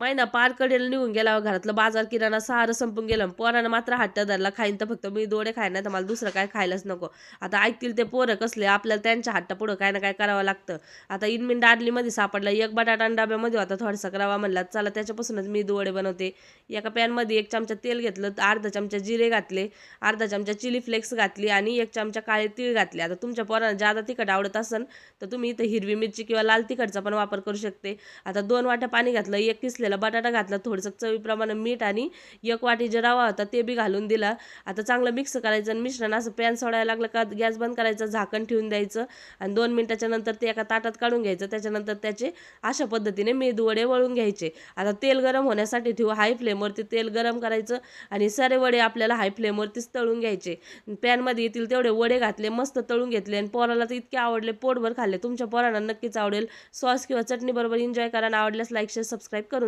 महिना पार कडेला निघून गेला, घरातलं बाजार किराणा सारं संपून गेलं. पोरानं मात्र हट्ट धरला, खाईन तर फक्त मी वडे खाईन, नाही तर मला दुसरं काय खायलाच नको. आता ऐकतील ते पोरं कसले, आपल्याला त्यांच्या हट्टापुढं काय ना काय करावं लागतं. आता इनमिन डाडलीमध्ये सापडला एक बटाटा आणि डब्यामध्ये होता थोडासा रवा, म्हणला चला त्याच्यापासूनच मी वडे बनवते. एका पॅनमध्ये 1 चमचा तेल घेतलं, अर्धा चमचा जिरे घातले, अर्धा चमचा चिली फ्लेक्स घातली आणि 1 चमचा काळे तीळ घातले. आता तुमच्या पोरांना जादा तिखट आवडत असेल तर तुम्ही इथं हिरवी मिरची किंवा लाल तिखटचा पण वापर करू शकते. आता 2 वाट्या पाणी घातलं, 1 किसलेला बटाटा घातला, थोडंसं चवीप्रमाणे मीठ आणि 1 वाटी जे रवा होता ते बी घालून दिला. आता चांगलं मिक्स करायचं आणि मिश्रण असं पॅन सोडायला लागलं का गॅस बंद करायचं, झाकण ठेवून द्यायचं आणि 2 मिनिटाच्या नंतर ते एका ताटात काढून घ्यायचं. त्याच्यानंतर त्याचे अशा पद्धतीने मेदूवडे वळून घ्यायचे. आता तेल गरम होण्यासाठी ठेवू, हाय फ्लेमवरती तेल गरम करायचं आणि सारे वडे आपल्याला हाय फ्लेमवरतीच तळून घ्यायचे. पॅनमध्ये येतील तेवढे वडे घातले, मस्त तळून घेतले आणि पोराला तर इतके आवडले, पोटभर खाल्ले. तुमच्या पोरांना नक्कीच आवडेल. सॉस किंवा चटणी बरोबर एन्जॉय करा आणि आवडल्यास लाईक शेअर सबस्क्राईब करून